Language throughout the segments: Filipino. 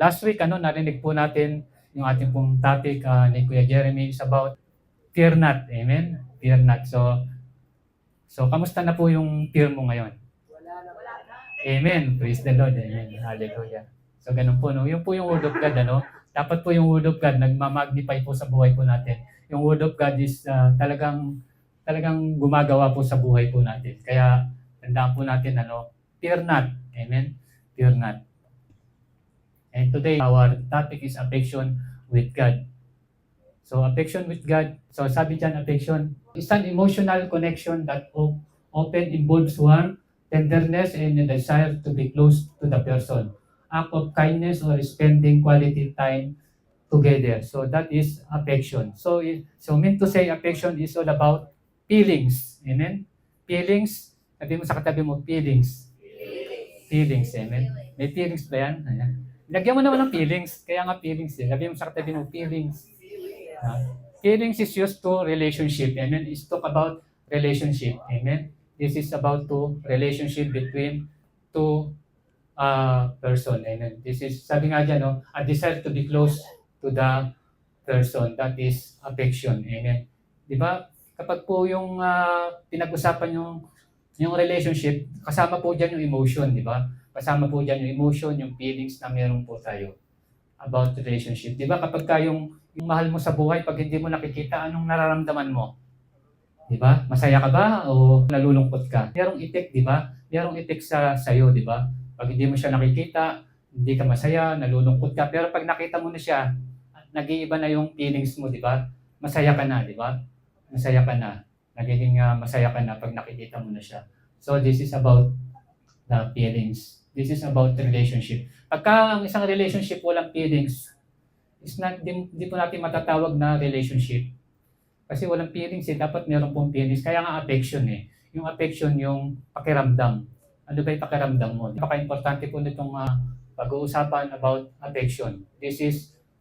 Last week, narinig po natin yung ating pong topic ni Kuya Jeremy is about fear not. Amen? Fear not. So kamusta na po yung fear mo ngayon? Amen. Praise the Lord. Amen. Hallelujah. So ganun po, no? Yung po yung Word of God, Dapat po yung Word of God, nagmamagnify po sa buhay po natin. Yung Word of God is talagang gumagawa po sa buhay po natin. Kaya, tandaan po natin, fear not. Amen? Fear not. And today, our topic is affection with God. So, affection with God. So, sabi dyan, affection is an emotional connection that often involves warmth, tenderness, and a desire to be close to the person. Act of kindness or spending quality time together. So, that is affection. So mean to say, affection is all about feelings. Amen? Feelings. Sabi mo sa katabi mo, feelings. Feelings. Amen? May feelings ba yan? Ayan. Lagyan mo naman ng feelings. Kaya nga feelings. Sabi mo sa katabi mo, feelings. Feelings is used to relationship. Amen? It's talk about relationship. Amen? This is about relationship between two person. Amen? This is, sabi nga dyan, a desire to be close to the person. That is affection. Amen? Di ba? Kapag po yung pinag-usapan yung relationship, kasama po dyan yung emotion, di ba? Kasama po dyan yung emotion, yung feelings na meron po tayo about relationship. Di ba kapag yung mahal mo sa buhay, pag hindi mo nakikita, anong nararamdaman mo? Di ba? Masaya ka ba o nalulungkot ka? Merong effect, di ba? Merong effect sa'yo, di ba? Pag hindi mo siya nakikita, hindi ka masaya, nalulungkot ka. Pero pag nakita mo na siya, nag-iiba na yung feelings mo, di ba? Masaya ka na, di ba? Masaya ka na. Nagiging masaya ka na pag nakikita mo na siya. So this is about the feelings. This is about the relationship. Pagka ang isang relationship walang feelings, di po natin matatawag na relationship. Kasi walang feelings dapat meron pong feelings. Kaya nga affection Yung affection, yung pakiramdam. Ano ba yung pakiramdam mo? Napaka-importante po nitong pag-uusapan about affection.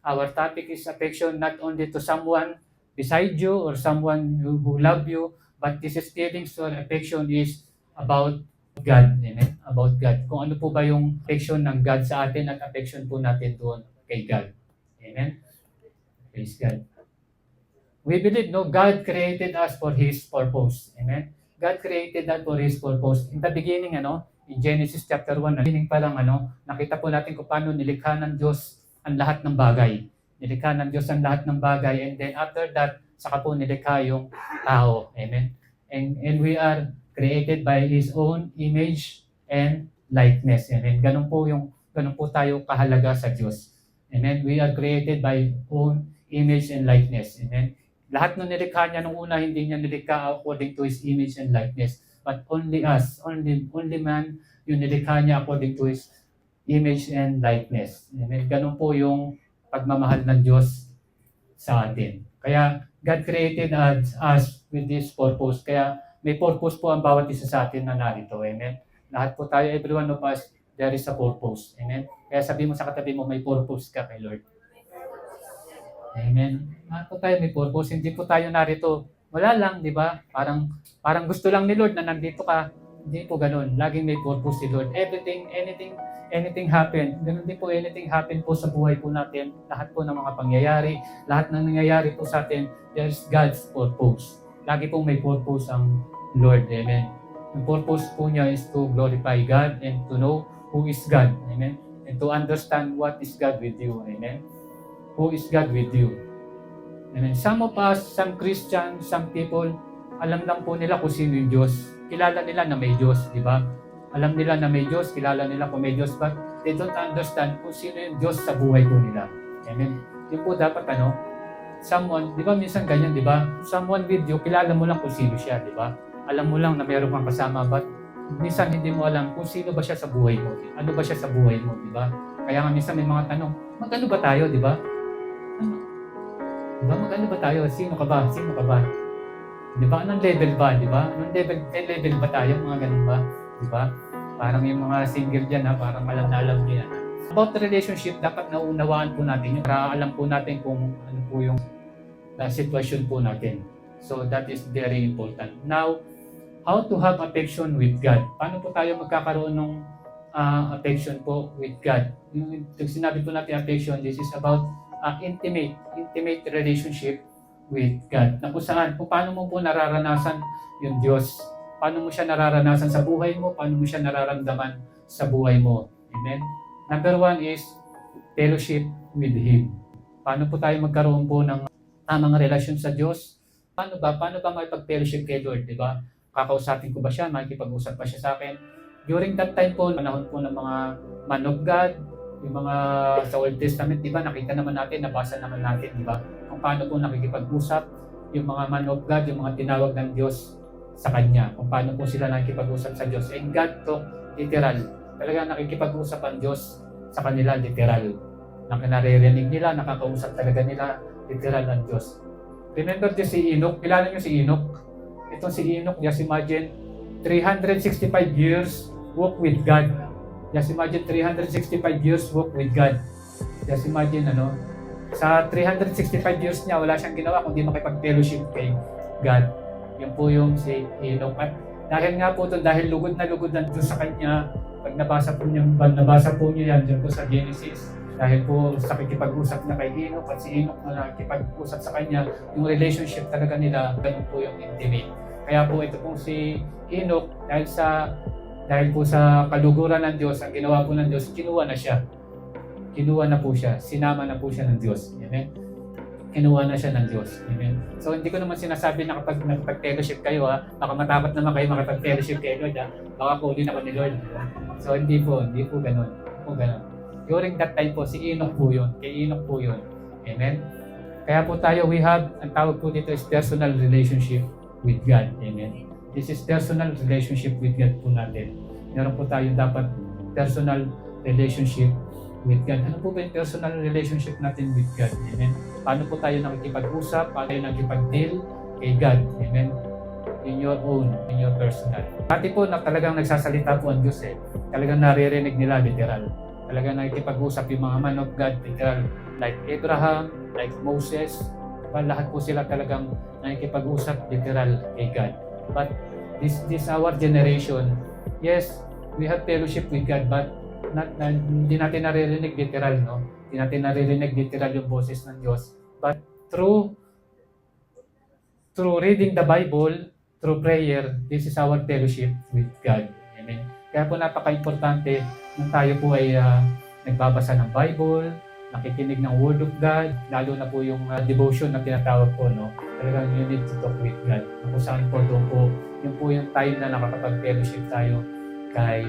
Our topic is affection not only to someone beside you or someone who love you, but this is feelings or affection is about God. Amen? About God. Kung ano po ba yung affection ng God sa atin at affection po natin doon kay God. Amen? Praise God. We believe, God created us for His purpose. Amen? God created us for His purpose. In the beginning, in Genesis chapter 1, beginning pa lang, nakita po natin kung paano nilikha ng Diyos ang lahat ng bagay. Nilikha ng Diyos ang lahat ng bagay. And then after that, saka po nilikha yung tao. Amen? And we are created by His own image and likeness. Amen? Ganun po tayo kahalaga sa Diyos. Amen? We are created by own image and likeness. Amen? Lahat ng nilikha niya nung una, hindi niya nilikha according to His image and likeness. But only us, only man, yung nilikha niya according to His image and likeness. Amen? Ganun po yung pagmamahal ng Diyos sa atin. Kaya God created us with this purpose. Kaya may purpose po ang bawat isa sa atin na narito. Amen? Lahat po tayo, every one of us, there is a purpose. Amen? Kaya sabi mo sa katabi mo, may purpose ka kay Lord. Amen. Lahat po tayo may purpose. Hindi po tayo narito. Wala lang, di ba? Parang gusto lang ni Lord na nandito ka. Hindi po ganun. Laging may purpose si Lord. Anything happen. Ganun din po, anything happen po sa buhay po natin. Lahat po ng mga pangyayari, lahat ng nangyayari po sa atin, there's God's purpose. Lagi po may purpose ang Lord. Amen. Ang purpose po niya is to glorify God and to know who is God. Amen. And to understand what is God with you. Amen. Who is God with you. And some of us, some Christians, some people, alam lang po nila kung sino yung Diyos. Kilala nila na may Diyos, di ba? Alam nila na may Diyos, kilala nila kung may Diyos, but they don't understand kung sino yung Diyos sa buhay po nila. Amen? Yun po dapat, someone, di ba minsan ganyan, di ba? Someone with you, kilala mo lang kung sino siya, di ba? Alam mo lang na meron kang kasama, but minsan hindi mo alam kung sino ba siya sa buhay mo. Ano ba siya sa buhay mo, di ba? Kaya nga minsan may mga tanong, mag-ano ba tayo, di ba? Diba? Mag-ano ba tayo? Sino ka ba? Sino ka ba? Diba? Anong level ba? Diba? Anong level ba tayo? Mga ganun ba? Diba? Parang yung mga single dyan, parang alam na alam nyo yan. About the relationship, dapat naunawaan po natin yun para alam po natin kung ano po yung sitwasyon po natin. So that is very important. Now, how to have affection with God? Paano po tayo magkakaroon ng affection po with God? Yung sinabi po natin affection, this is about intimate relationship with God. Na kung saan, kung paano mo po nararanasan yung Diyos. Paano mo siya nararanasan sa buhay mo, paano mo siya nararamdaman sa buhay mo. Amen? Number 1 is fellowship with Him. Paano po tayo magkaroon po ng tamang relasyon sa Diyos? Paano ba makipag-fellowship kay Lord, di ba? Kakausapin ko ba siya? Makikipag-usap ba siya sa akin? During that time po, panahon po ng mga man of God, yung mga sa Old Testament, di ba? Nakita naman natin, nabasa naman natin, di ba? Kung paano po nakikipag-usap yung mga man of God, yung mga tinawag ng Diyos sa Kanya. Kung paano po sila nakikipag-usap sa Diyos. And God talk literal. Talaga nakikipag-usap ang Diyos sa kanila literal. Naririnig nila, nakakausap talaga nila literal ang Diyos. Remember niyo si Enoch? Kilala niyo si Enoch? Itong si Enoch, just imagine, 365 years walk with God. Just imagine 365 years walk with God. Just imagine sa 365 years niya, wala siyang ginawa kundi makipag-fellowship kay God. Yun po yung si Enoch. At dahil nga po doon, dahil lugod na Diyos sa kanya, pag nabasa po niyo yan dyan po sa Genesis, dahil po sa pakikipag-usap niya kay Enoch at si Enoch na nakikipag-usap sa kanya, yung relationship talaga nila, ganun po yung intimate. Kaya po ito pong si Enoch, dahil po sa kaluguran ng Diyos, ang ginawa po ng Diyos, kinuha na siya. Kinuha na po siya, sinama na po siya ng Diyos. Amen? Kinuha na siya ng Diyos. Amen? So hindi ko naman sinasabi na kapag nagpag-fellowship kayo, baka matapat naman kayo makapag-fellowship kay Lord, baka kunin ako ni Lord. So hindi po ganun. During that time po, si Enoch po yun. Kay Enoch po yun. Amen? Kaya po tayo, ang tawag po dito is personal relationship with God. Amen? This is personal relationship with God po natin. Meron po tayo dapat personal relationship with God. Ano po ba yung personal relationship natin with God? Amen? Paano po tayo nakikipag-usap? Paano tayo nakikipag-deal kay God? Amen? In your own, in your personal. Pati po na talagang nagsasalita po ang Diyos Talagang naririnig nila literal. Talagang nakikipag-usap yung mga man of God literal. Like Abraham, like Moses. Lahat po sila talagang nakikipag-usap literal kay God. But this our generation, yes, we have fellowship with God, but hindi natin naririnig literal, no? Hindi natin naririnig literal yung boses ng Diyos. But through reading the Bible, through prayer, this is our fellowship with God. Amen. Kaya po napaka-importante nung tayo po ay nagbabasa ng Bible, nakikinig ng Word of God, lalo na po yung devotion na tinatawag po, no? Talagang you need to talk with God. Kung saan po doon po, yun po yung time na nakakapag-fellowship tayo kay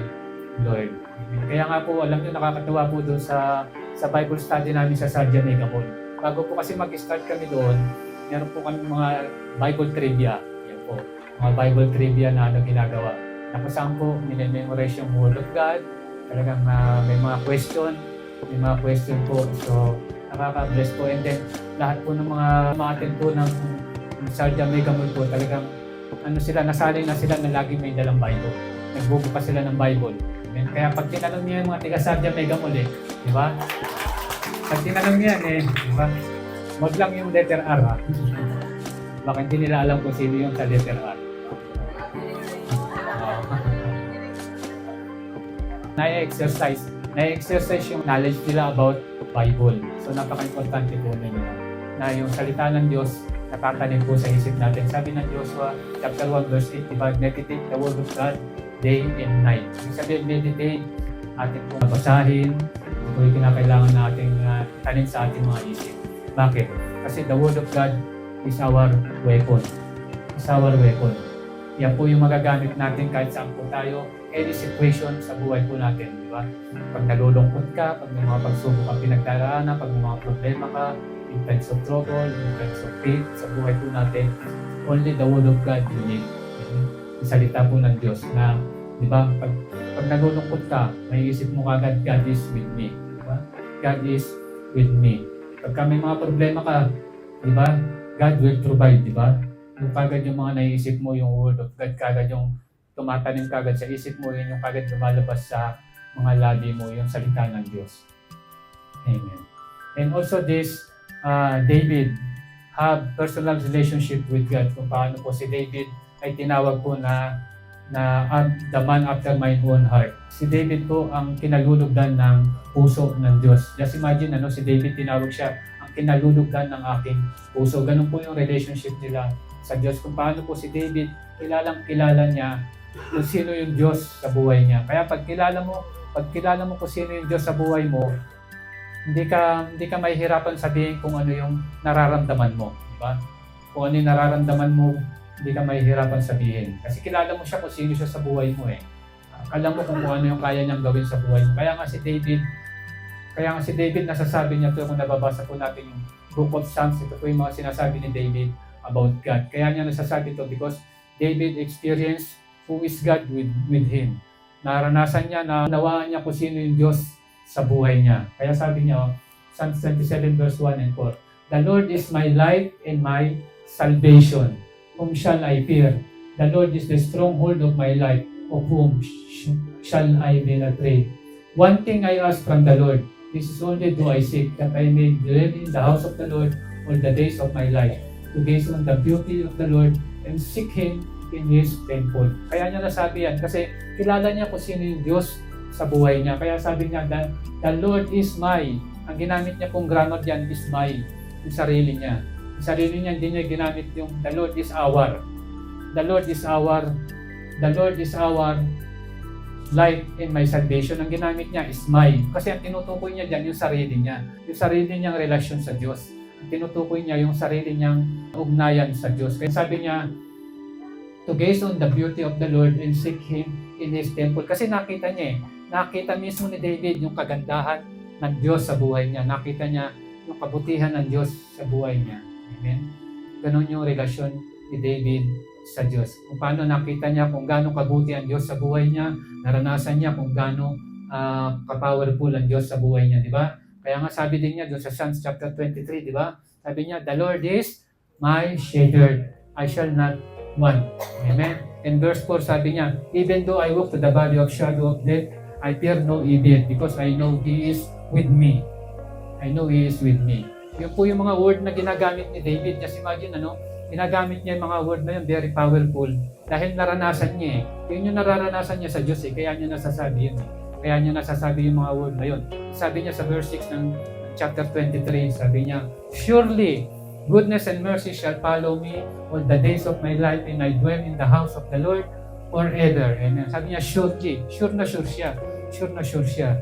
Lord. Amen. Kaya nga po, alam nyo, nakakatuwa po doon sa Bible study namin sa Sardia Mega Mall. Bago po kasi mag-start kami doon, meron po kami mga Bible trivia. Yan po, mga Bible trivia na ginagawa. Na kung saan po, minimemorize yung Word of God. Talagang may mga question po. So, nakaka-bless po. And then, lahat po ng mga umattend po ng Sardia Mega Mall po, talagang nasanay na sila na lagi may dalang Bible. Nagbubukas sila ng Bible. And kaya pag tinanong niyo yung mga taga Sardia Mega Mall, di ba? Pag tinanong niyo yan, di ba? Wag lang yung letter R, Baka hindi nila alam kung sino yung sa letter R. Na-exercise yung knowledge nila about Bible. So napaka-importante po ninyo na yung salita ng Diyos natatanim po sa isip natin. Sabi ng Joshua chapter 1 verse 8, diba? Meditate the word of God day and night. Ibig sabihin, meditate, ating pong basahin, ito yung kinakailangan nating tanim sa ating mga isip. Bakit? Kasi the word of God is our weapon. Is our weapon. Yan po yung magagamit natin kahit saan po tayo, any situation sa buhay po natin, di ba? Pag nalulungkot ka, pag may mga pagsubok kang pinagdaraanan, pag may mga problema ka, in times of trouble, in times of faith, sa buhay po natin, only the word of God you need. Yung salita po ng Diyos na, di ba, pag nalulungkot ka, may isip mo kagad, God is with me. Di ba? God is with me. Pagka may mga problema ka, di ba, God will provide, di ba? Yung kagad yung mga naiisip mo, yung word of God, kagad yung tumatanim kagad sa isip mo, yun yung kagad lumalabas sa mga labi mo, yung salita ng Diyos. Amen. And also this, David have personal relationship with God. Kung paano po si David ay tinawag po na the man after my own heart. Si David po ang kinalulugdan ng puso ng Diyos. Just imagine, si David tinawag siya ang kinalulugdan ng aking puso. Ganun po yung relationship nila sa Diyos. Kung paano po si David, kilala niya kung sino yung Diyos sa buhay niya. Kaya pag kilala mo kung sino yung Diyos sa buhay mo, hindi ka mahihirapan sabihin kung ano yung nararamdaman mo, di ba? Kung ano yung nararamdaman mo, hindi ka mahihirapan sabihin. Kasi kilala mo siya kung sino siya sa buhay mo eh. Alam mo kung ano yung kaya niyang gawin sa buhay mo. Kaya nga si David nasasabi niya ito kung nababasa po natin yung Book of Psalms, ito po yung mga sinasabi ni David about God. Kaya niya nasasabi ito because David experienced who is God with him. Naranasan niya, nawaan niya kung sino yung Diyos sa buhay niya. Kaya sabi niya, Psalms 27 verse 1 and 4, "The Lord is my light and my salvation. Whom shall I fear? The Lord is the stronghold of my life. Of whom shall I be afraid? One thing I ask from the Lord, this is only do I seek, that I may dwell in the house of the Lord all the days of my life, to gaze on the beauty of the Lord and seek Him in His temple." Kaya niya nasabi yan kasi kilala niya kung sino yung Diyos sa buhay niya. Kaya sabi niya, the Lord is my. Ang ginamit niya pong grammar diyan is my. Yung sarili niya. Yung sarili niya, hindi niya ginamit yung the Lord is our. The Lord is our. The Lord is our light and my salvation. Ang ginamit niya is my. Kasi ang tinutukoy niya diyan yung sarili niya. Yung sarili niyang relasyon sa Diyos. Ang tinutukoy niya yung sarili niyang ugnayan sa Diyos. Kaya sabi niya, to gaze on the beauty of the Lord and seek Him in His temple. Kasi nakita niya nakita mismo ni David yung kagandahan ng Diyos sa buhay niya. Nakita niya yung kabutihan ng Diyos sa buhay niya. Amen? Ganon yung relasyon ni David sa Diyos. Kung paano nakita niya kung gaano kabuti ang Diyos sa buhay niya, naranasan niya kung gaano ka-powerful ang Diyos sa buhay niya, di ba? Kaya nga sabi din niya doon sa Psalms chapter 23, di ba? Sabi niya, "The Lord is my shepherd, I shall not want." Amen? In verse 4, sabi niya, "Even though I walk to the valley of shadow of death, I fear no evil because I know He is with me." I know He is with me. Yun po yung mga word na ginagamit ni David. Just imagine, ginagamit niya yung mga word na yun, very powerful. Dahil naranasan niya Yun yung nararanasan niya sa Diyos Kaya niya nasasabi yun Kaya niya nasasabi yung mga word na yun. Sabi niya sa verse 6 ng chapter 23, sabi niya, "Surely, goodness and mercy shall follow me all the days of my life, and I dwell in the house of the Lord forever." Amen. Sabi niya, surely. Sure na sure siya. Sure na sure siya.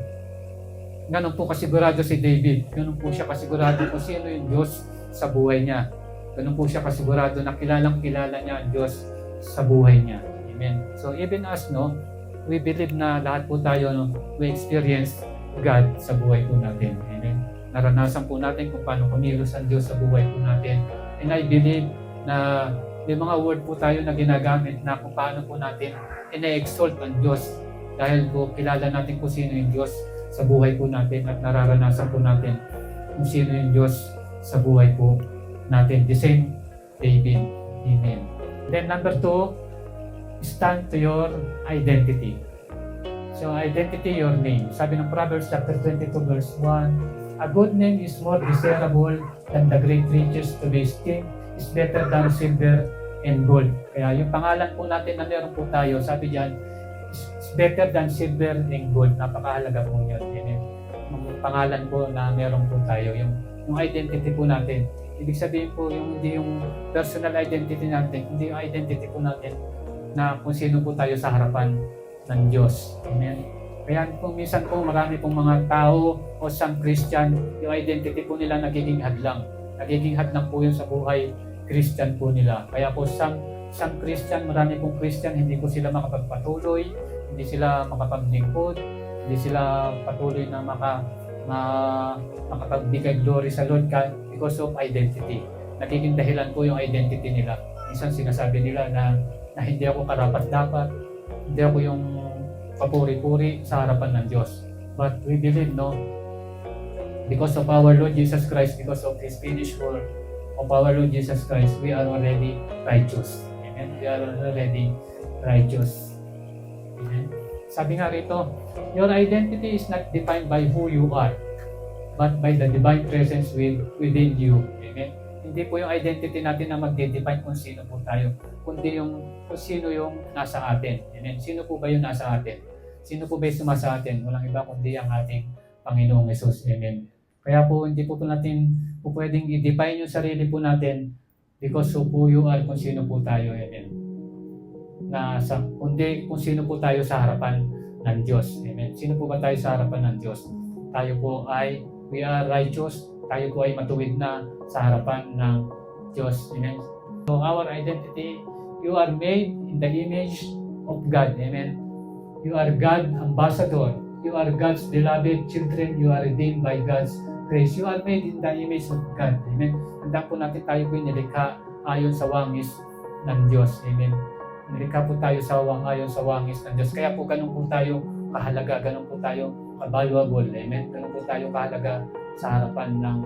Ganun po kasigurado si David. Ganun po siya kasigurado kung sino yung Diyos sa buhay niya. Ganun po siya kasigurado na kilalang-kilala niya ang Diyos sa buhay niya. Amen. So even us, we believe na lahat po tayo, we experience God sa buhay po natin. Amen. Naranasan po natin kung paano kumilos ang Diyos sa buhay po natin. And I believe na may mga word po tayo na ginagamit na kung paano po natin ina-exalt ang Diyos dahil po kilala natin kung sino yung Diyos sa buhay po natin at nararanasan po natin kung sino yung Diyos sa buhay po natin. The same David. Amen. Then number 2, stand to your identity. So identity, your name. Sabi ng Proverbs chapter 22 verse 1, "A good name is more desirable than the great riches. To be esteemed is better than silver and gold." Kaya yung pangalan po natin na meron po tayo, sabi diyan, is better than silver and gold. Napakahalaga po yun. Yung pangalan po na meron po tayo, yung identity po natin. Ibig sabihin po, hindi yung personal identity natin, hindi yung identity po natin na kung sino po tayo sa harapan ng Diyos. Amen. Kaya po minsan po marami pong mga tao o some Christian, yung identity po nila nagiging hadlang. Nagiging hadlang po yun sa buhay Christian po nila. Kaya po some Christian, marami pong Christian, hindi po sila makapagpatuloy, hindi sila makapaglingkod, hindi sila patuloy na makapagbigay glory sa Lord because of identity. Nagiging dahilan po yung identity nila. Minsan sinasabi nila na hindi ako karapat-dapat, hindi ako yung papuri-puri sa harapan ng Diyos. But we believe, because of our Lord Jesus Christ, because of His finished work of our Lord Jesus Christ, we are already righteous. Amen? We are already righteous. Amen? Sabi nga rito, your identity is not defined by who you are, but by the divine presence within you. Amen? Hindi po yung identity natin na magde-define kung sino po tayo, kundi kung sino yung nasa atin. Amen. Sino po ba yung nasa atin? Sino po ba yung sumasa atin? Walang iba kundi ang ating Panginoong Hesus. Amen. Kaya po hindi po natin po pwedeng i-define yung sarili po natin because of who you are, kung sino po tayo. Amen. Kundi kung sino po tayo sa harapan ng Diyos. Amen. Sino po ba tayo sa harapan ng Diyos? Tayo po we are righteous. Tayo po ay matuwid na sa harapan ng Diyos. Amen. So our identity, you are made in the image of God. Amen. You are God's ambassador. You are God's beloved children. You are redeemed by God's grace. You are made in the image of God. Amen. Tandaan po natin tayo po nilikha ayon sa wangis ng Diyos. Amen. Nilikha po tayo ayon sa wangis ng Diyos. Kaya po ganun po tayo kahalaga. Ganun po tayo valuable. Amen. Ganun po tayo kahalaga sa harapan ng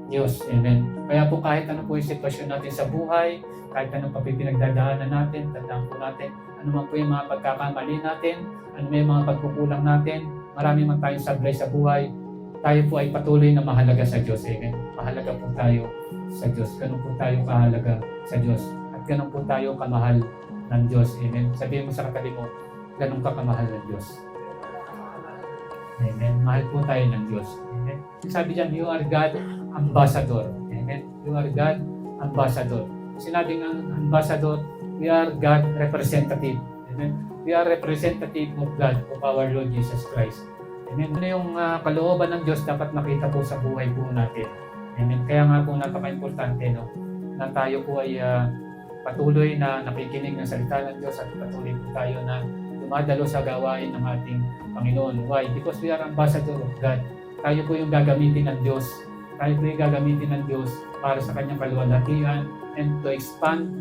Diyos. Amen. Kaya po kahit ano po yung sitwasyon natin sa buhay, kahit ano pa pinagdadaanan natin, tandaan po natin, ano man po yung mga pagkakamali natin, ano may mga pagkukulang natin, marami man tayong sablay sa buhay, tayo po ay patuloy na mahalaga sa Diyos. Amen. Mahalaga po tayo sa Diyos. Ganun po tayo kahalaga sa Diyos. At ganun po tayo kamahal ng Diyos. Amen. Sabihin mo sa katabi mo, ganun ka kamahal ng Diyos. Amen. Mahal po tayo ng Diyos. Amen. Sabi diyan, you are God ambassador. Amen. You are God ambassador. Sinabi ng ambassador, we are God representative. Amen. We are representative of God, of our Lord Jesus Christ. Amen. Ano yung kalooban ng Diyos dapat makita po sa buhay po natin. Amen. Kaya nga po napaka-importante, no, na tayo po ay patuloy na nakikinig ng salita ng Diyos at patuloy po tayo na dumadalo sa gawain ng ating Panginoon. Why? Because we are ambassador of God. Tayo po yung gagamitin ng Diyos. Tayo po yung gagamitin ng Diyos para sa kanyang kaluwalhatian and to expand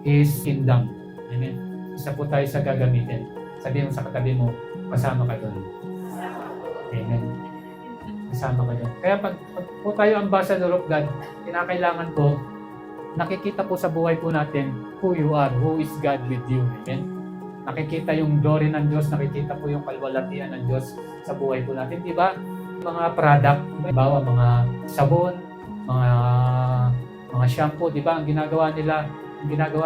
His kingdom. Amen. Isa po tayo sa gagamitin. Sabihin mo sa katabi mo, kasama ka doon. Amen. Kasama ka doon. Kaya pag po tayo ambassador of God, kinakailangan po, nakikita po sa buhay po natin who you are, who is God with you. Amen. Nakikita yung glory ng Diyos, nakikita po yung kalwalhatian ng Diyos sa buhay po natin. Diba? Mga product, diba? Mga sabon, mga shampoo, diba? Ang ginagawa,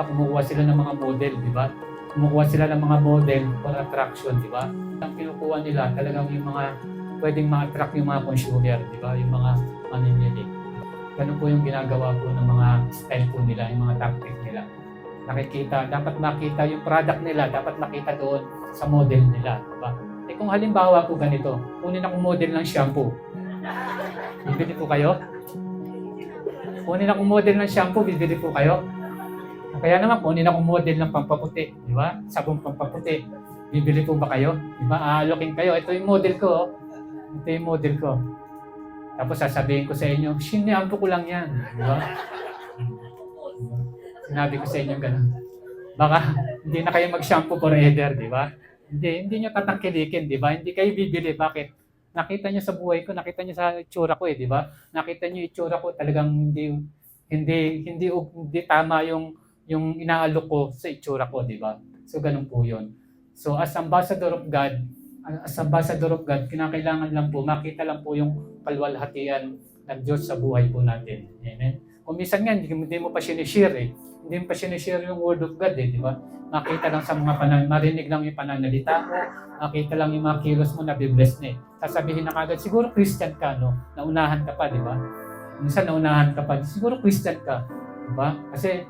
kumukuha sila ng mga model, diba? Kumukuha sila ng mga model for attraction, diba? Ang kinukuha nila, talagang yung mga pwedeng ma-attract yung mga consumer, diba? Yung mga mamimili. Ganun po yung ginagawa po ng mga style po nila, yung mga tactic nila. Nakikita, dapat makita yung product nila, dapat makita doon sa model nila, diba? Eh kung halimbawa po ganito, kunin akong model ng shampoo. Bibili po kayo? Kunin akong model ng shampoo, bibili po kayo? Kaya naman, kunin akong model ng pampaputi, di ba? Sabong pampaputi. Bibili po ba kayo? Di ba? Aalokin kayo. Ito yung model ko. Ito yung model ko. Tapos sasabihin ko sa inyo, siniampo ko lang yan. Di ba? Sinabi ko sa inyo ganun. Baka hindi na kayo mag-shampoo forever, di ba? Hindi nyo tatangkilikin, di ba? Hindi kayo bibili. Bakit? Nakita nyo sa buhay ko, nakita nyo sa itsura ko, di ba? Nakita nyo itsura ko, talagang hindi tama yung inaalok ko sa itsura ko, di ba? So ganun po 'yon. So as ambassador of God, kinakailangan lang po makita lang po yung kalwalhatian ng Diyos sa buhay po natin. Amen. Kung minsan nga, hindi mo pa sinishare eh. Hindi mo pa sinishare yung word of God eh, di ba? Makita lang sa mga marinig lang yung pananalita mo, makita lang yung mga kilos mo na bibless na eh. Sasabihin na kagad, siguro Christian ka, no? Naunahan ka pa, di ba? Minsan naunahan ka pa, siguro Christian ka, di ba? Kasi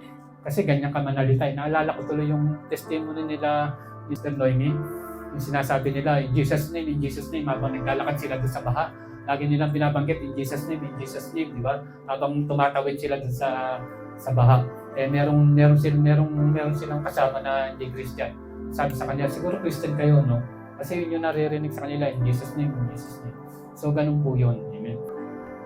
ganyan ka manalita. Naalala ko tuloy yung testimony nila, Mr. Noemi. Yung sinasabi nila, in Jesus' name, habang naglalakad sila doon sa baha. Lagi nilang binabanggit, in Jesus' name, di ba? Habang tumatawid sila doon sa baha. Eh, meron silang kasama na hindi Christian. Sabi sa kanya, siguro Christian kayo, no? Kasi yun yung naririnig sa kanila, in Jesus' name. So, ganun po yun. Amen.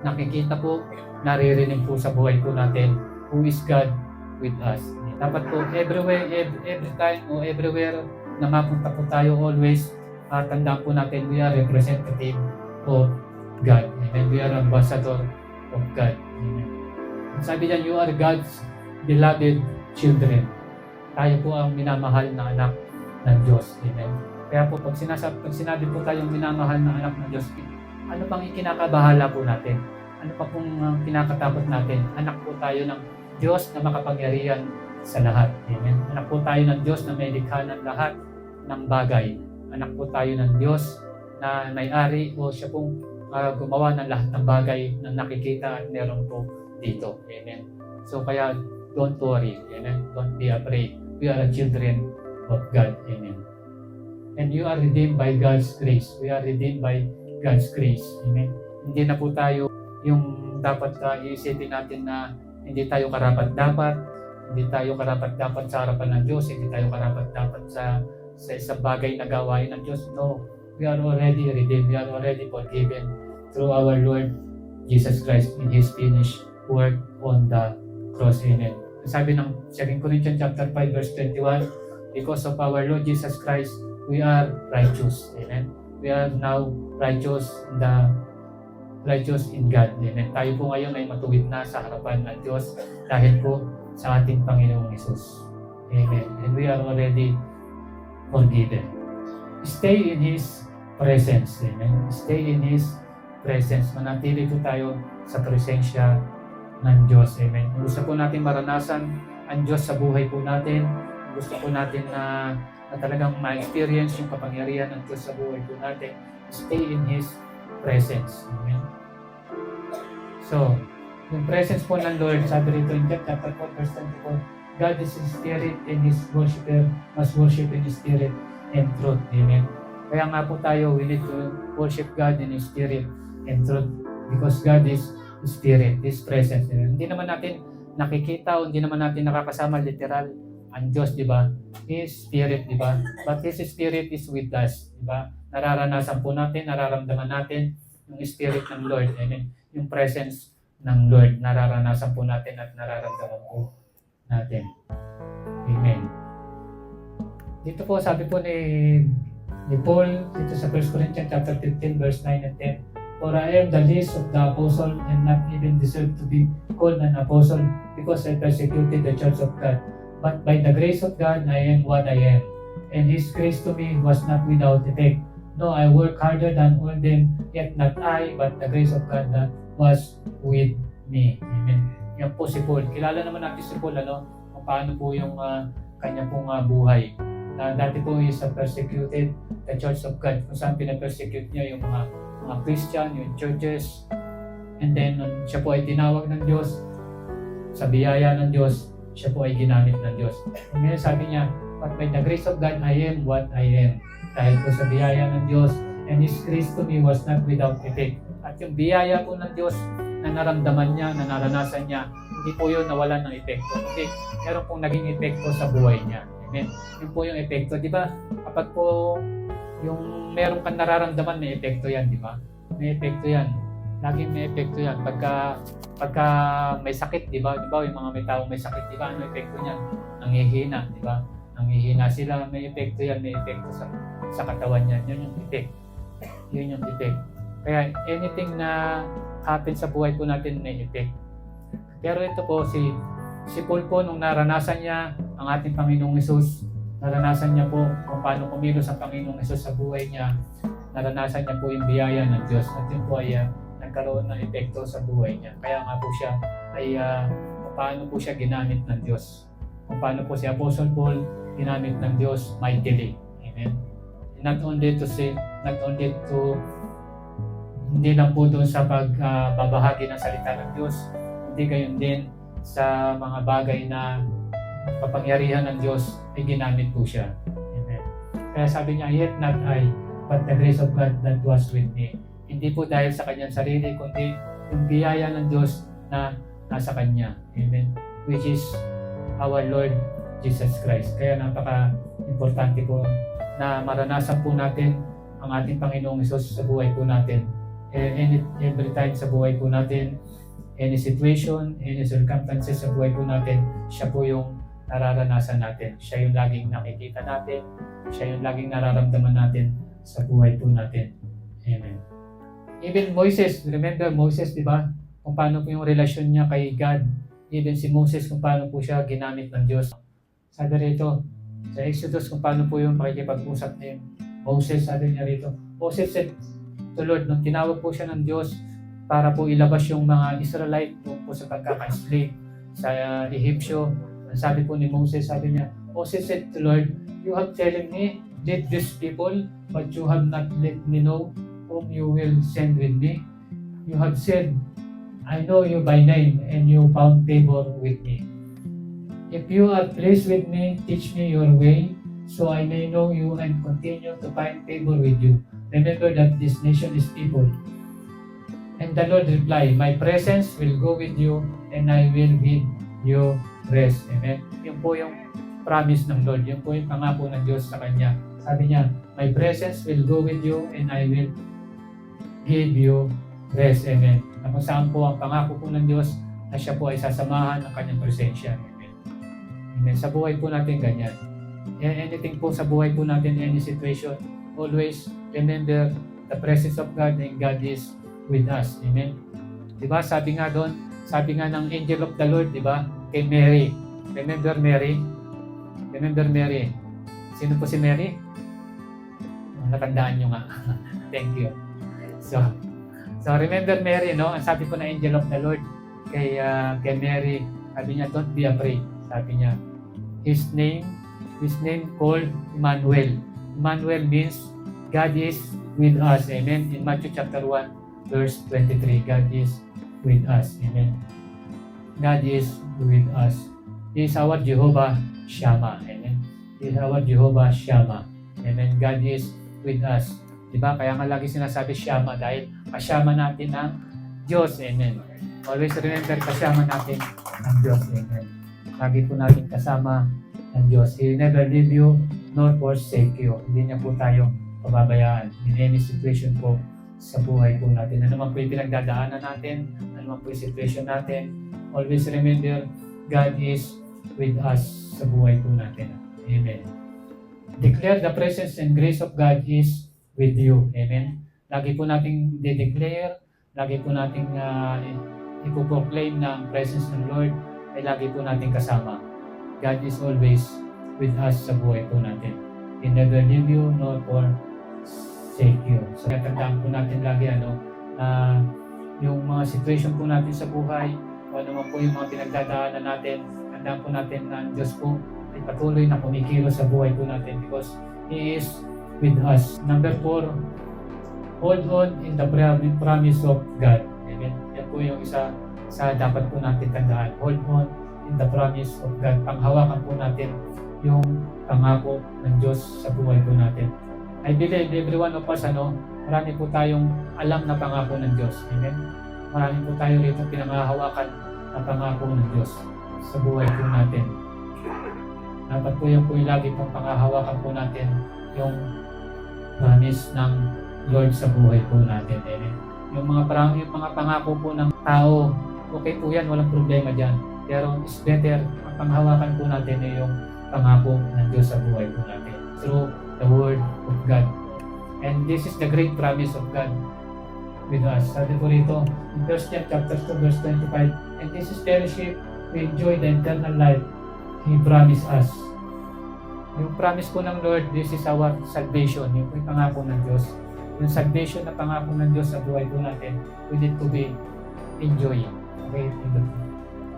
Nakikita po, naririnig po sa buhay po natin, who is God with us. Dapat po, everywhere, every time, o everywhere na mapunta po tayo, always, tandaan po natin, we are representative of God. Amen. We are ambassador of God. Amen. Sabi niyan, you are God's beloved children. Tayo po ang minamahal na anak ng Diyos. Amen. Kaya po, pag sinabi po tayong minamahal na anak ng Diyos, ano bang ikinakabahala po natin? Ano pa pong kinakatakot natin? Anak po tayo ng Diyos na makapangyarihan sa lahat. Amen. Anak po tayo ng Diyos na may likha ng lahat ng bagay. Anak po tayo ng Diyos na may-ari o siya pong gumawa ng lahat ng bagay na nakikita at meron po dito. Amen. So kaya don't worry. Amen. Don't be afraid. We are children of God. Amen. And you are redeemed by God's grace. We are redeemed by God's grace. Amen. Hindi na po tayo yung dapat iisipin natin na hindi tayo karapat-dapat, hindi tayo karapat-dapat sa harapan ng Diyos, hindi tayo karapat-dapat sa isang bagay na gawain ng Diyos. No, we are already redeemed, we are already forgiven through our Lord Jesus Christ in His finished work on the cross. Amen. Sabi ng 2 Corinthians chapter 5 verse 21, because of our Lord Jesus Christ, we are righteous. Amen. We are now righteous in God. Amen. Tayo po ngayon ay matuwid na sa harapan ng Diyos dahil po sa ating Panginoong Hesus. Amen. And we are already forgiven. Stay in His presence. Amen. Stay in His presence. Manatili po tayo sa presensya ng Diyos. Amen. Gusto po natin maranasan ang Diyos sa buhay po natin. Gusto po natin na talagang ma-experience yung kapangyarihan ng Diyos sa buhay po natin. Stay in His presence. Amen. So, yung presence po ng Lord, sabi rito in chapter 4, verse 24, God is in spirit and His worshiper must worship in spirit and truth. Amen. Kaya nga po tayo, we need to worship God in spirit and truth because God is spirit, His presence. Amen. Hindi naman natin nakikita o hindi naman natin nakakasama literal ang Diyos, di ba? His spirit, di ba? But His spirit is with us, di ba? Nararanasan po natin, nararamdaman natin yung spirit ng Lord. Amen. Yung presence ng Lord, nararanasan po natin at nararamdaman po natin. Amen. Dito po, sabi po ni Paul, dito sa 1 Corinthians chapter 15, verse 9 and 10, for I am the least of the apostle and not even deserve to be called an apostle because I persecuted the church of God. But by the grace of God, I am what I am. And His grace to me was not without effect. No, I work harder than all them, yet not I, but the grace of God that was with me. Amen. Yan po si Paul. Kilala naman natin si Paul, kung paano po yung kanya pong buhay. Dati po is persecuted the church of God, kung saan pinapersecute niya yung mga Christian, yung churches. And then, siya po ay tinawag ng Diyos, sa biyaya ng Diyos, siya po ay ginamit ng Diyos. And ngayon sabi niya, but by the grace of God, I am what I am. Dahil po sa biyaya ng Diyos, and His grace to me was not without effect. At yung biyaya po ng Diyos na naramdaman niya, na naranasan niya, hindi po yun nawalan ng epekto. Hindi, meron pong naging epekto sa buhay niya. Amen. Yun po yung epekto. Di ba? Kapag po yung meron kang nararamdaman, may epekto yan. Di ba? May epekto yan. Laging may epekto yan. Pagka may sakit, di ba? Di ba? Yung mga may taong may sakit, di ba? Ano epekto niyan? Nanghihina, di ba? Nanghihina sila, may epekto yan. May epekto sa katawan niyan. Yun yung effect. Yun yung effect. Kaya anything na happen sa buhay po natin may effect. Pero ito po si Paul po nung naranasan niya ang ating Panginoong Hesus, naranasan niya po kung paano kumilos ang Panginoong Hesus sa buhay niya, naranasan niya po yung biyaya ng Diyos at yun po ay nagkaroon ng epekto sa buhay niya. Kaya nga po siya ay kung paano po siya ginamit ng Diyos. Kung paano po si Apostle Paul ginamit ng Diyos mightily. Amen. Not only to say, not only to hindi lang po doon sa pagbabahagi ng salita ng Diyos, hindi gayon din sa mga bagay na kapangyarihan ng Diyos ay ginamit po siya. Amen. Kaya sabi niya, yet not I, but the grace of God that was with me. Hindi po dahil sa kanyang sarili, kundi yung biyaya ng Diyos na nasa kanya. Amen. Which is our Lord Jesus Christ. Kaya napaka-importante po na maranasan po natin ang ating Panginoong Hesus sa buhay po natin. Every time sa buhay po natin, any situation, any circumstances sa buhay po natin, siya po yung nararanasan natin. Siya yung laging nakikita natin. Siya yung laging nararamdaman natin sa buhay po natin. Amen. Even Moses, remember Moses, di ba? Kung paano po yung relasyon niya kay God. Even si Moses, kung paano po siya ginamit ng Diyos. Sabi rito, sa Exodus, kung paano po yung pakikipag-usap ni Moses, sabi niya rito, Moses said to Lord, nung tinawag po siya ng Diyos, para po ilabas yung mga Israelite doon po sa pagkaka-slave sa Ehipsyo. Ang sabi po ni Moses, sabi niya, Moses said to Lord, you have telling me, lead these people, but you have not let me know whom you will send with me. You have said, I know you by name, and you found favor with me. If you are pleased with me, teach me your way, so I may know you and continue to find favor with you. Remember that this nation is people. And the Lord replied, my presence will go with you, and I will give you rest. Amen? Yun po yung promise ng Lord. Yun po yung pangako ng Diyos sa Kanya. Sabi niya, my presence will go with you, and I will give you rest. Amen? Na kung saan po ang pangako po ng Diyos na siya po ay sasamahan ng Kanyang presensya. Amen? Amen? Sa buhay po natin ganyan. Anything po sa buhay po natin, any situation, always remember the presence of God, and God is with us. Amen? Diba? Sabi nga doon, sabi nga ng angel of the Lord, diba? Kay Mary. Remember Mary? Remember Mary? Sino po si Mary? Natandaan nyo nga. Thank you. So remember Mary, no? Ang sabi po ng angel of the Lord kay Mary, sabi niya, don't be afraid. Sabi niya, his name called Emmanuel. Emmanuel means God is with us. Amen? In Matthew chapter 1, verse 23, God is with us. Amen? God is with us. He is our Jehovah Shammah. Amen? He is our Jehovah Shammah. Amen? God is with us. Diba? Kaya nga lagi sinasabi Shammah dahil kasama natin ang Diyos. Amen? Always remember, kasama natin ang Diyos. Amen? Lagi po natin kasama ang Diyos. He will never leave you nor forsake you. Hindi niya po tayo pababayaan in any situation po sa buhay po natin. Ano man po yung pinagdadaanan natin, ano man po yung situation natin, always remember, God is with us sa buhay po natin. Amen. Declare the presence and grace of God is with you. Amen. Lagi po nating de-declare, lagi po nating ipoproclaim na ang presence ng Lord ay lagi po nating kasama. God is always with us sa buhay po natin. He never leave you nor forsake you. So, natandaan po natin lagi yung mga situation po natin sa buhay, o ano man po yung mga pinagdadaanan natin, tandaan po natin na ang Diyos po ay patuloy na kumikilos sa buhay po natin because He is with us. Number 4, hold on in the promise of God. Amen. Yan po yung isa sa dapat po natin tandaan. Hold on in the promise of God. Panghawakan po natin yung pangako ng Diyos sa buhay po natin. I believe every one of us, marami po tayong alam na pangako ng Diyos. Amen? Marami po tayo rito pinanghahawakan na pangako ng Diyos sa buhay po natin. Dapat po yung lagi pong panghahawakan po natin yung promise ng Lord sa buhay po natin. Amen? Yung mga pangako po ng tao, okay po yan, walang problema dyan. Pero it's better, ang panghawakan po natin ay yung pangako ng Diyos sa buhay po natin through the Word of God. And this is the great promise of God with us. Sabi po rito, in 1 John chapter 2, verse 25, and this is fellowship, we enjoy the eternal life He promised us. Yung promise po ng Lord, this is our salvation. Yung po yung pangako ng Diyos. Yung salvation na pangako ng Diyos sa buhay po natin, we need to be enjoying. Okay?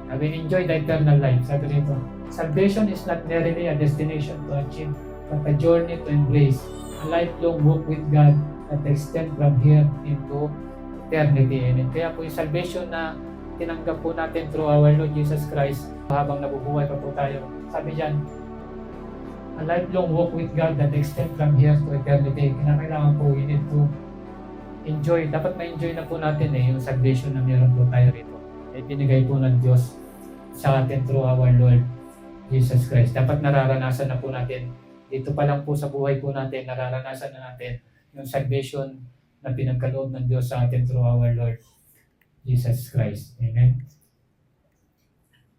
I will enjoy the eternal life. Sabi rito, salvation is not merely a destination to achieve, but a journey to embrace, a lifelong walk with God that extends from here into eternity. Amen. Kaya po yung salvation na tinanggap po natin through our Lord Jesus Christ habang nabubuhay pa po tayo. Sabi diyan, a lifelong walk with God that extends from here to eternity. Kailangan po we need to enjoy. Dapat ma-enjoy na po natin yung salvation na meron po tayo rito. Ay binigay po ng Diyos sa atin through our Lord Jesus Christ. Dapat nararanasan na po natin. Dito pa lang po sa buhay po natin, nararanasan na natin yung salvation na pinagkaloob ng Diyos sa atin through our Lord Jesus Christ. Amen.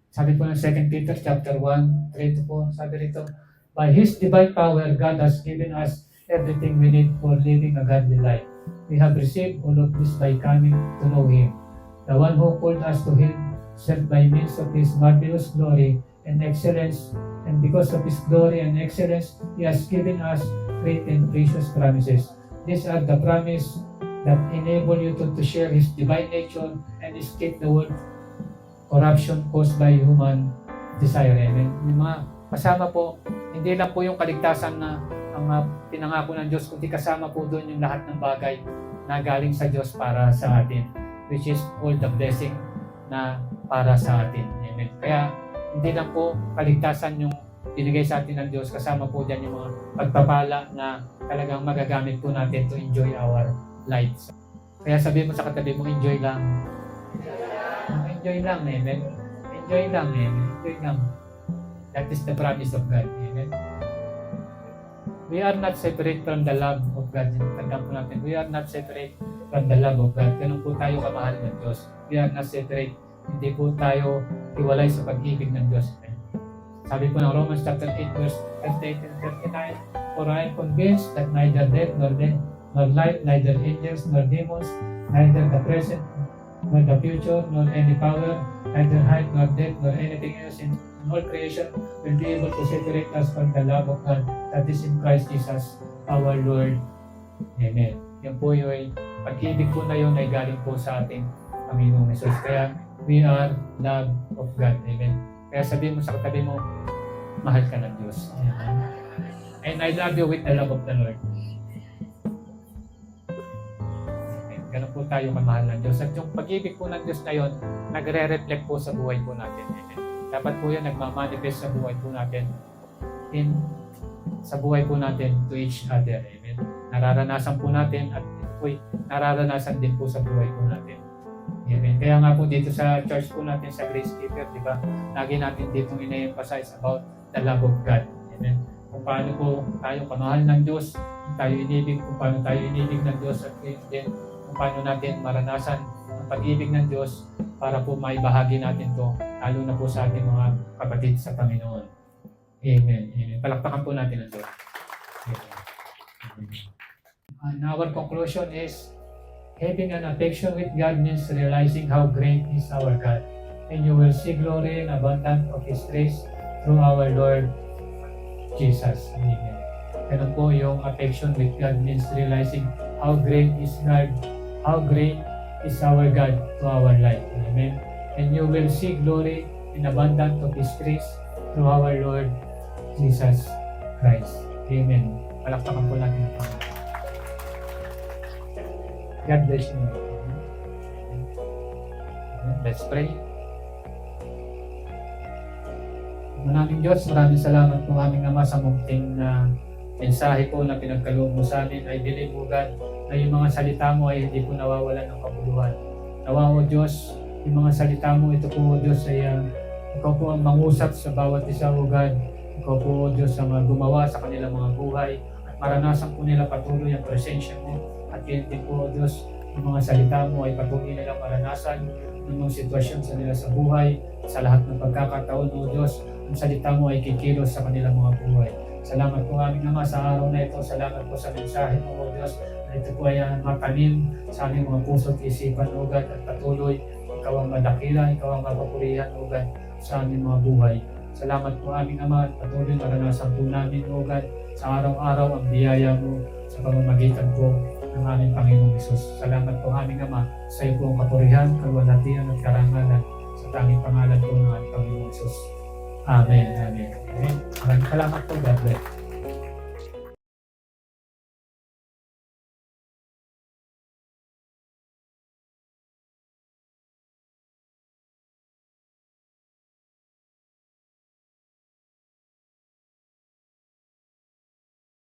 Sabi po ng 2 Peter chapter 1, 3-4, sabi rito, by His divine power, God has given us everything we need for living a godly life. We have received all of this by coming to know Him, the one who called us to Himself by means of His marvelous glory and excellence, and because of His glory and excellence, He has given us great and precious promises. These are the promise that enable you to share His divine nature and escape the world corruption caused by human desire. Amen. Yung mga kasama po, hindi lang po yung kaligtasan na ang pinangako ng Diyos, kundi kasama po doon yung lahat ng bagay na galing sa Diyos para sa atin, which is all the blessing na para sa atin. Amen. Kaya hindi lang po kaligtasan yung binigay sa atin ng Diyos, kasama po dyan yung mga pagpapala na talagang magagamit po natin to enjoy our lives. Kaya sabihin mo sa katabi mo, enjoy lang. Enjoy lang, amen. Enjoy lang, amen. Enjoy lang. That is the promise of God, amen. We are not separate from the love of God. Tandaan po natin, we are not separate from the love of God. Ganun po tayo kamahal ng Diyos. We are not separate. Hindi po tayo hiwalay sa pag-ibig ng Diyos. Sabi po ng Romans chapter 8 verse 38 and 39, for I am convinced that neither death nor life, neither angels nor demons, neither the present nor the future, nor any power, neither height nor depth nor anything else in all creation will be able to separate us from the love of God that is in Christ Jesus our Lord. Amen. Yan po yung pag-ibig po na yun ay galing po sa ating Panginoong Jesus. Kaya we are love of God. Amen. Kaya sabihin mo sa katabi mo, mahal ka ng Diyos. Amen. And I love you with the love of the Lord. Amen. Ganun po tayo kamahal ng Diyos. At yung pag-ibig po ng Diyos na yun, nagre-reflect po sa buhay po natin. Amen. Dapat po yan nagmamanifest sa buhay po natin sa buhay po natin to each other. Amen. Nararanasan po natin at ito po'y nararanasan din po sa buhay po natin. Amen. Kaya nga po dito sa church po natin sa Grace Keeper, di ba? Lagi natin dito ina-emphasize about the love of God. Amen. Kung paano po tayo kamahal ng Diyos, kung tayo inibig, kung paano tayo inibig ng Diyos at din kung paano natin maranasan ang pag-ibig ng Diyos para po maibahagi natin to lalo na po sa ating mga kapatid sa Panginoon. Amen. Amen. Palakpakan po natin ang Diyos. Amen. And our conclusion is, having an affection with God means realizing how great is our God, and you will see glory and abundance of His grace through our Lord Jesus. Amen. Ganun po yung affection with God means realizing how great is God, how great is our God to our life. Amen. And you will see glory and abundance of His grace through our Lord Jesus Christ. Amen. Palakpakan po natin ang Panginoon. God bless you. Let's pray. Maraming Diyos, maraming salamat po aming Ama sa munting mensahe po na pinagkaloob mo sa amin. I believe po God na yung mga salita mo ay hindi po nawawalan ng kabuluhan. Nawa o Diyos, yung mga salita mo, ito po o Diyos ay ikaw po ang mangusap sa bawat isa o God. Ikaw po o Diyos ang gumawa sa kanilang mga buhay at maranasan po nila patuloy ang presensya mo. At yun din po, O Diyos, yung mga salita mo ay patuloy nilang maranasan ng mga sitwasyon sa nila sa buhay, sa lahat ng pagkakataon, O Diyos, ang salita mo ay kikilos sa kanilang mga buhay. Salamat po aming Ama sa araw na ito. Salamat po sa mensahe mo, O Diyos, na ito po ay matanim sa aming mga puso at isipan, O God, at patuloy, ikaw ang madakila, ikaw ang mapapurihan, O God, sa aming mga buhay. Salamat po aming Ama at patuloy maranasan po namin, O God, sa araw-araw ang biyaya mo sa pamamagitan po ng aming Panginoong Hesus. Salamat po aming Ama, sa iyo po ang kapurihan, kalwalhatian at karangalan sa tanging pangalan po ng aming Panginoong Hesus. Amen. Amen. Amen. Maraming salamat po. God bless.